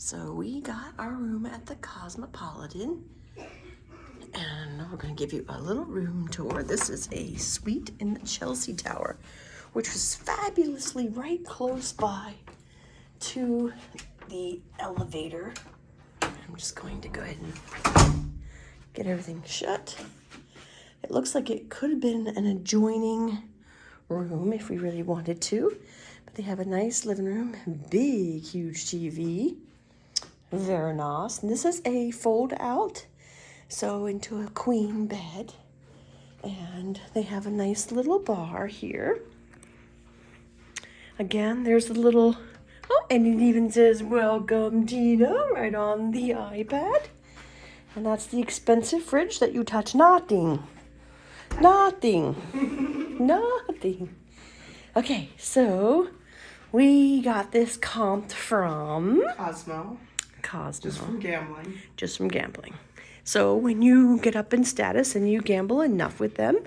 So we got our room at the Cosmopolitan, and we're going to give you a little room tour. This is a suite in the Chelsea Tower, which was fabulously right close by to the elevator. I'm just going to go ahead and get everything shut. It looks like it could have been an adjoining room if we really wanted to, but they have a nice living room, big, huge TV. Very nice. And this is a fold out, so into a queen bed. And they have a nice little bar here. Again, there's a little, oh, and it even says, "Welcome, Tina," right on the iPad. And that's the expensive fridge that you touch nothing. Nothing. Nothing. Okay, so we got this comped from Cosmo. Just from gambling. Just from gambling. So when you get up in status and you gamble enough with them,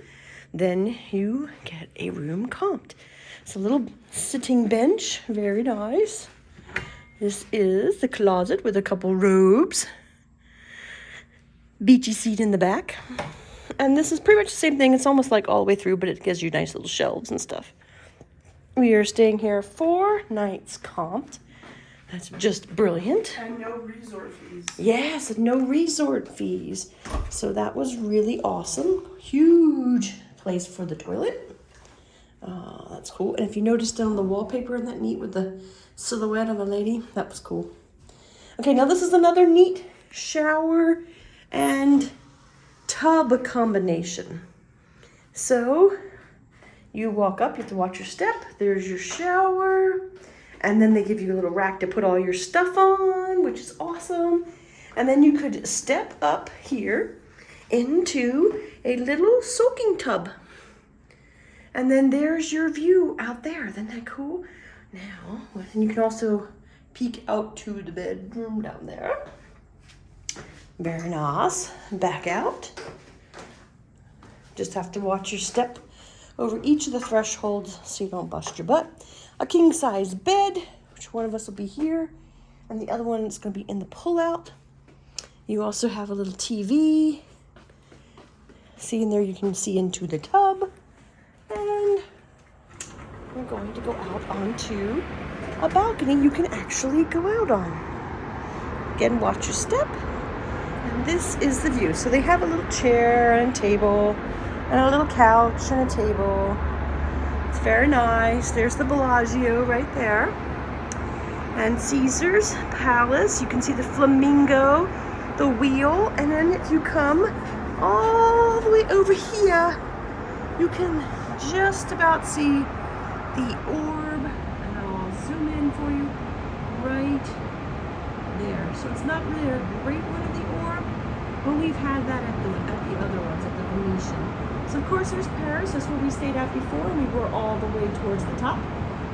then you get a room comped. It's a little sitting bench, very nice. This is the closet with a couple robes. Beachy seat in the back. And this is pretty much the same thing. It's almost like all the way through, but it gives you nice little shelves and stuff. We are staying here 4 nights comped. That's just brilliant. And no resort fees. Yes, no resort fees. So that was really awesome. Huge place for the toilet. That's cool. And if you notice down the wallpaper, isn't that neat with the silhouette of a lady? That was cool. Okay, now this is another neat shower and tub combination. So you walk up, you have to watch your step. There's your shower. And then they give you a little rack to put all your stuff on, which is awesome. And then you could step up here into a little soaking tub. And then there's your view out there. Isn't that cool? Now, and you can also peek out to the bedroom down there. Very nice. Back out. Just have to watch your step over each of the thresholds so you don't bust your butt. A king-size bed, which one of us will be here, and the other one is going to be in the pull-out. You also have a little TV. See in there, you can see into the tub. And we're going to go out onto a balcony you can actually go out on. Again, watch your step. And this is the view. So they have a little chair and a table, and a little couch and a table. It's very nice. There's the Bellagio right there. And Caesar's Palace. You can see the flamingo, the wheel, and then if you come all the way over here, you can just about see the orb. And I'll zoom in for you right there. So it's not really a great one of the orb, but we've had that at the other ones, at the Venetian. So of course there's Paris, that's where we stayed at before. We were all the way towards the top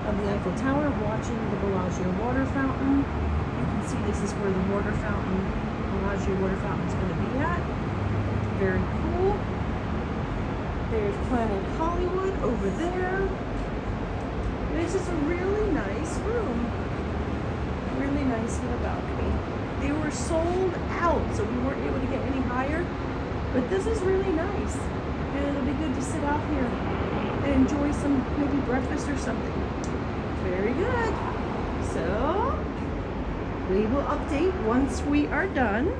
of the Eiffel Tower watching the Bellagio water fountain. You can see this is where the Bellagio water fountain is going to be at. Very cool. There's Planet Hollywood over there. This is a really nice room. Really nice little balcony. They were sold out, so we weren't able to get any higher, but this is really nice. And it'll be good to sit out here and enjoy some, maybe breakfast or something. Very good. So we will update once we are done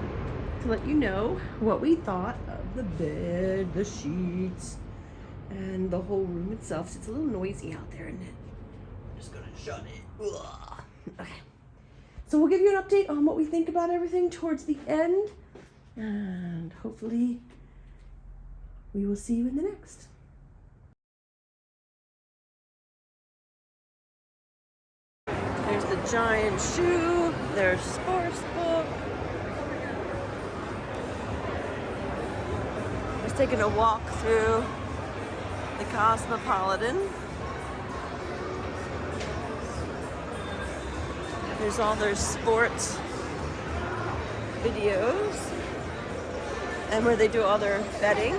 to let you know what we thought of the bed, the sheets, and the whole room itself. It's a little noisy out there, isn't it? I'm just gonna shut it. Ugh. Okay. So we'll give you an update on what we think about everything towards the end, and hopefully we will see you in the next. There's the giant shoe. There's sports book. Just taking a walk through the Cosmopolitan. There's all their sports videos and where they do all their betting.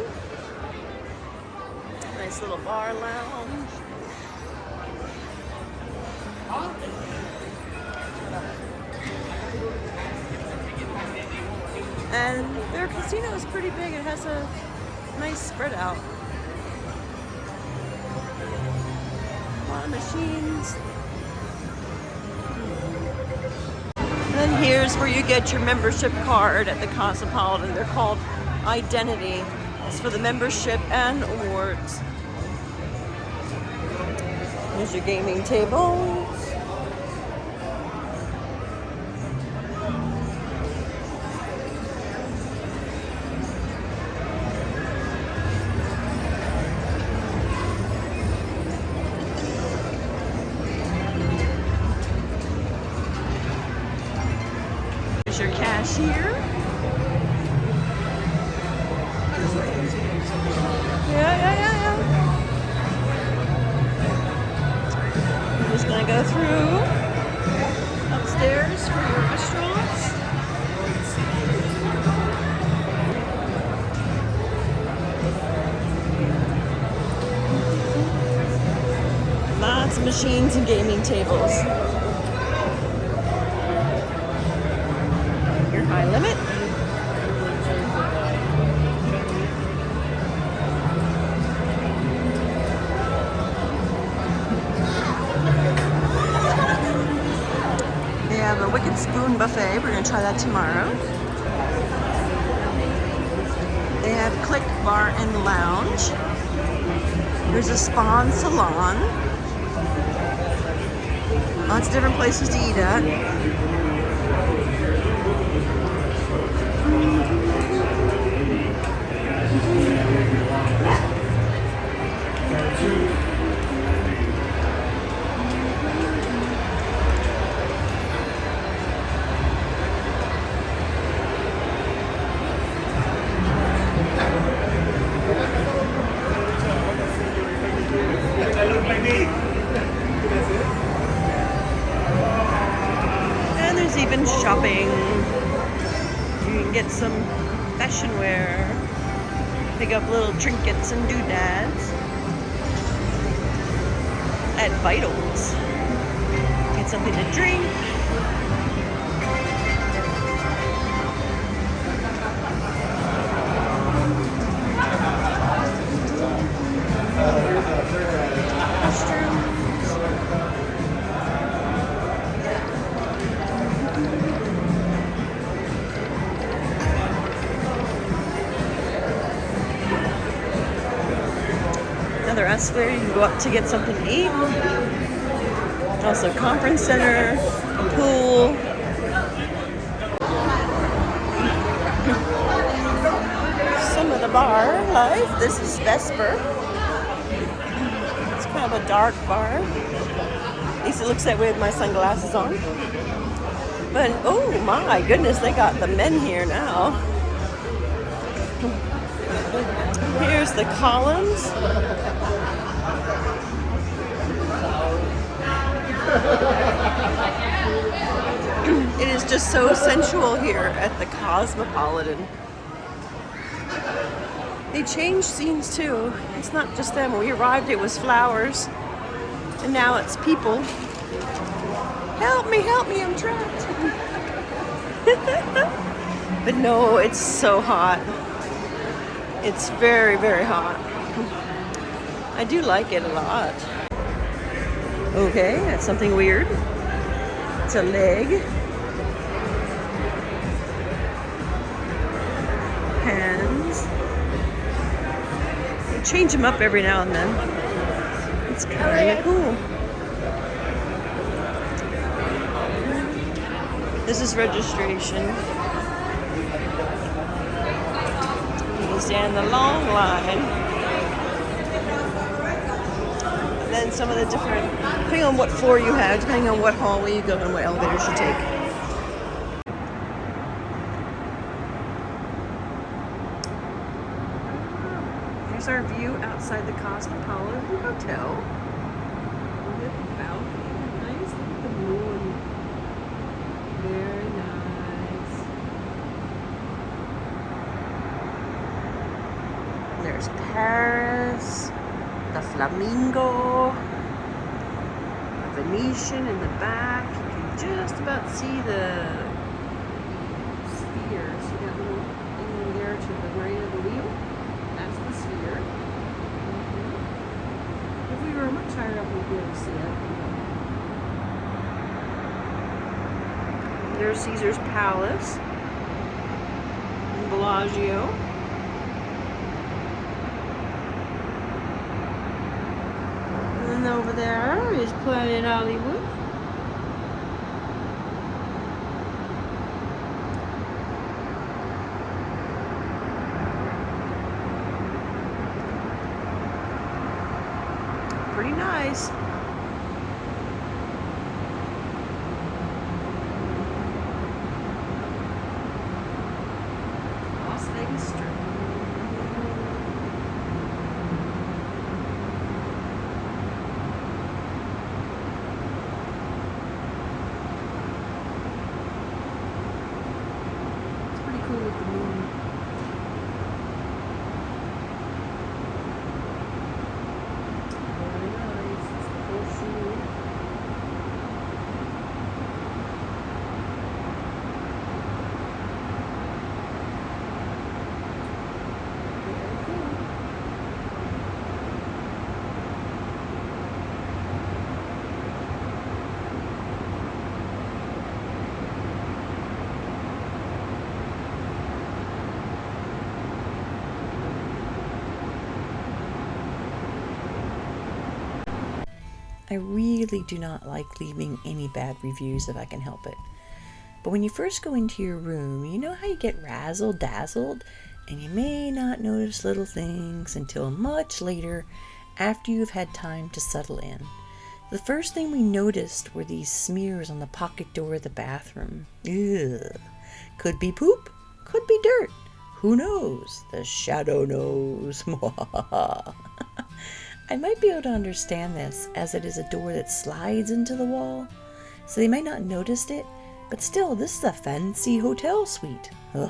Nice little bar lounge. And their casino is pretty big. It has a nice spread out. A lot of machines. And then here's where you get your membership card at the Cosmopolitan. They're called Identity. It's for the membership and awards. Here's your gaming tables. Here's your cashier. Yeah. I'm just gonna go through upstairs for your restaurants. Lots of machines and gaming tables. Your high limit. They have a Wicked Spoon buffet. We're going to try that tomorrow. They have Click Bar and Lounge. There's a spa and salon. Lots of different places to eat at. And there's even shopping. You can get some fashion wear, pick up little trinkets and doodads at Vitals. Get something to drink. Another escalator, you can go up to get something to eat. Also conference center, a pool. Some of the bar life. This is Vesper. It's kind of a dark bar. At least it looks that way with my sunglasses on. But oh my goodness, they got the men here now. Here's the columns. It is just so sensual here at the Cosmopolitan. They changed scenes too. It's not just them. When we arrived, it was flowers. And now it's people. Help me, I'm trapped. But no, it's so hot. It's very, very hot. I do like it a lot. Okay, that's something weird. It's a leg. Hands. They change them up every now and then. It's kind of cool. This is registration. You can stand in the long line. And then some of the different, depending on what floor you have, depending on what hallway you go and what elevators you take. Here's our view outside the Cosmopolitan Hotel. Look at the balcony. Nice. Look at the moon. Very nice. There's Paris, the Flamingo, the Venetian in the back. You can just about see the spheres. See that little You'll be able to see it. There's Caesar's Palace. And Bellagio. And then over there is Planet Hollywood. Pretty nice. Las Vegas Strip. It's pretty cool with the moon. Very nice. It's the whole food. Very cool. I really do not like leaving any bad reviews if I can help it. But when you first go into your room, you know how you get razzle-dazzled and you may not notice little things until much later after you've had time to settle in. The first thing we noticed were these smears on the pocket door of the bathroom. Ugh. Could be poop, could be dirt. Who knows? The shadow knows. I might be able to understand this, as it is a door that slides into the wall, so they might not notice it, but still, this is a fancy hotel suite. Ugh.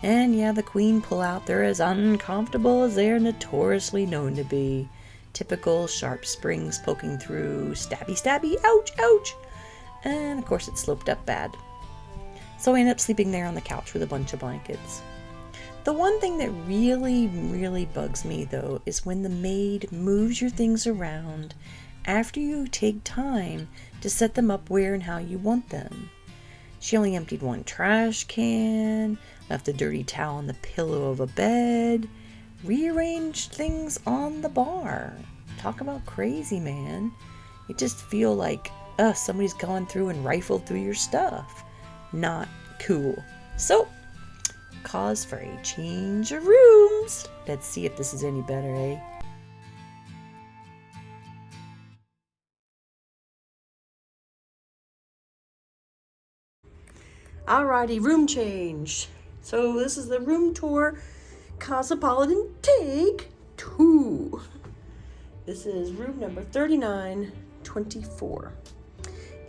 And yeah, the queen pull-out, they're as uncomfortable as they are notoriously known to be. Typical sharp springs poking through, stabby stabby, ouch, ouch! And of course it sloped up bad. So I ended up sleeping there on the couch with a bunch of blankets. The one thing that really bugs me though is when the maid moves your things around after you take time to set them up where and how you want them. She only emptied one trash can, left a dirty towel on the pillow of a bed, rearranged things on the bar. Talk about crazy, man. You just feel like, somebody's gone through and rifled through your stuff. Not cool. So, cause for a change of rooms. Let's see if this is any better, eh? Alrighty, room change. So this is the room tour, Cosmopolitan Take 2. This is room number 3924.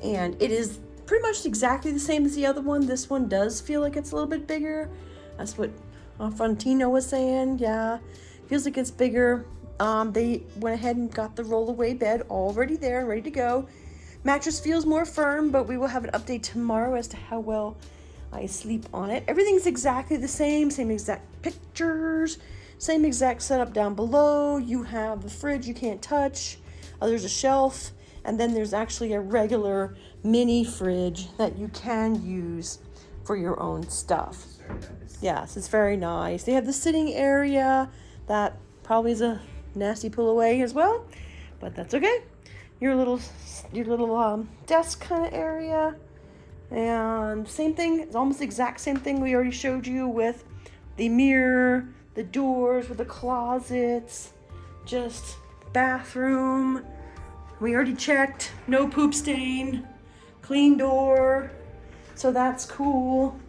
And it is pretty much exactly the same as the other one. This one does feel like it's a little bit bigger. That's what Frontino was saying. Yeah, feels like it's bigger. They went ahead and got the roll-away bed already there, ready to go. Mattress feels more firm, but we will have an update tomorrow as to how well I sleep on it. Everything's exactly the same exact pictures, same exact setup down below. You have the fridge you can't touch. There's a shelf, and then there's actually a regular mini fridge that you can use for your own stuff. Yes, it's very nice. They have the sitting area that probably is a nasty pull away as well, but that's okay. Your little desk kind of area, and same thing. It's almost the exact same thing we already showed you with the mirror, the doors with the closets, just bathroom. We already checked. No poop stain, clean door, so that's cool.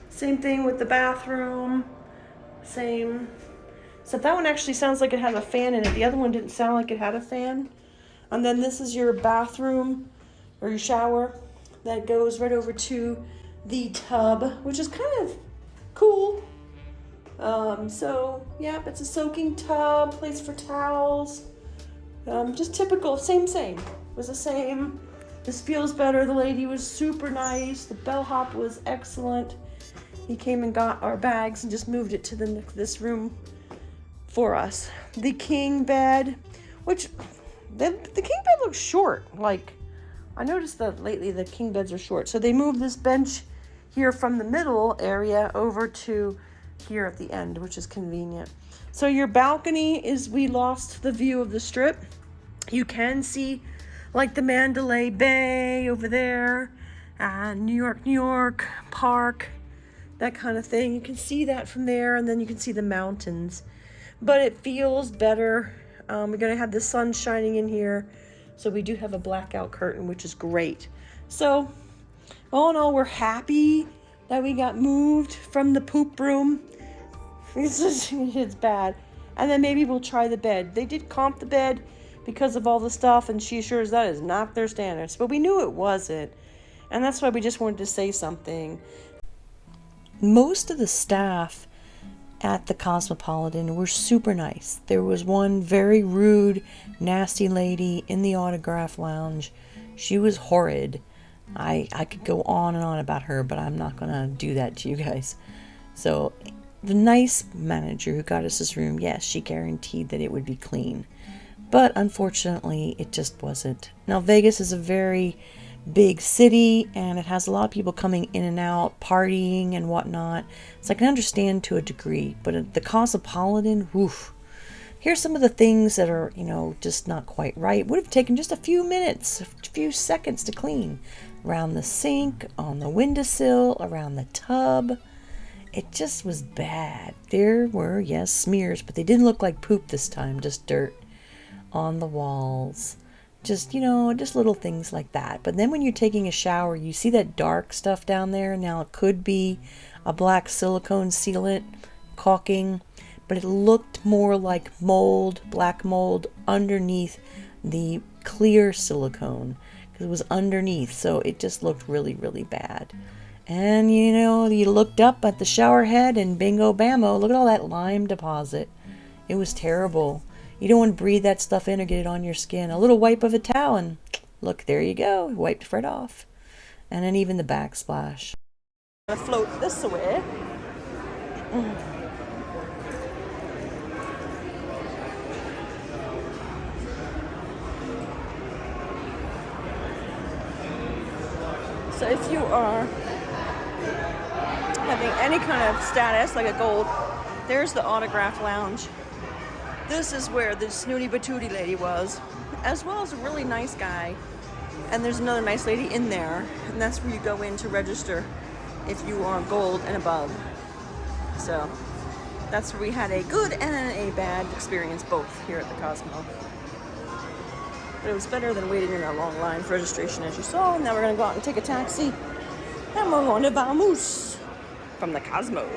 Same thing with the bathroom, same. So that one actually sounds like it has a fan in it. The other one didn't sound like it had a fan. And then this is your bathroom or your shower that goes right over to the tub, which is kind of cool. So yeah, it's a soaking tub, place for towels. Just typical, same. It was the same. This feels better. The lady was super nice. The bellhop was excellent. He came and got our bags and just moved it to this room for us. The king bed, which the king bed looks short. Like, I noticed that lately the king beds are short. So they moved this bench here from the middle area over to here at the end, which is convenient. So your balcony is, we lost the view of the strip. You can see like the Mandalay Bay over there, New York Park, that kind of thing. You can see that from there, and then you can see the mountains. But it feels better. We're gonna have the sun shining in here, so we do have a blackout curtain, which is great. So all in all, we're happy that we got moved from the poop room. It's bad. And then maybe we'll try the bed. They did comp the bed because of all the stuff, and she assures that is not their standards. But we knew it wasn't. And that's why we just wanted to say something. Most of the staff at the Cosmopolitan were super nice. There was one very rude, nasty lady in the autograph lounge. She was horrid. I could go on and on about her, but I'm not going to do that to you guys. So the nice manager who got us this room, yes, she guaranteed that it would be clean. But unfortunately, it just wasn't. Now, Vegas is a very big city, and it has a lot of people coming in and out, partying and whatnot. So I can understand to a degree. But at the Cosmopolitan, woof. Here's some of the things that are, just not quite right. Would have taken just a few minutes, a few seconds to clean. Around the sink, on the windowsill, around the tub. It just was bad. There were, yes, smears, but they didn't look like poop this time, just dirt on the walls. Just, just little things like that. But then when you're taking a shower, you see that dark stuff down there. Now, it could be a black silicone sealant caulking, but it looked more like mold, black mold, underneath the clear silicone, because it was underneath. So it just looked really, really bad. And, you looked up at the shower head and bingo bammo, look at all that lime deposit. It was terrible. You don't want to breathe that stuff in or get it on your skin. A little wipe of a towel and look, there you go. Wiped it right off. And then even the backsplash. I'm going to float this away. So if you are having any kind of status, like a gold, there's the autograph lounge. This is where the snooty patootie lady was, as well as a really nice guy. And there's another nice lady in there, and that's where you go in to register if you are gold and above. So that's where we had a good and a bad experience both here at the Cosmo. But it was better than waiting in a long line for registration, as you saw. And now we're going to go out and take a taxi, and we're going to Vamoose from the Cosmo.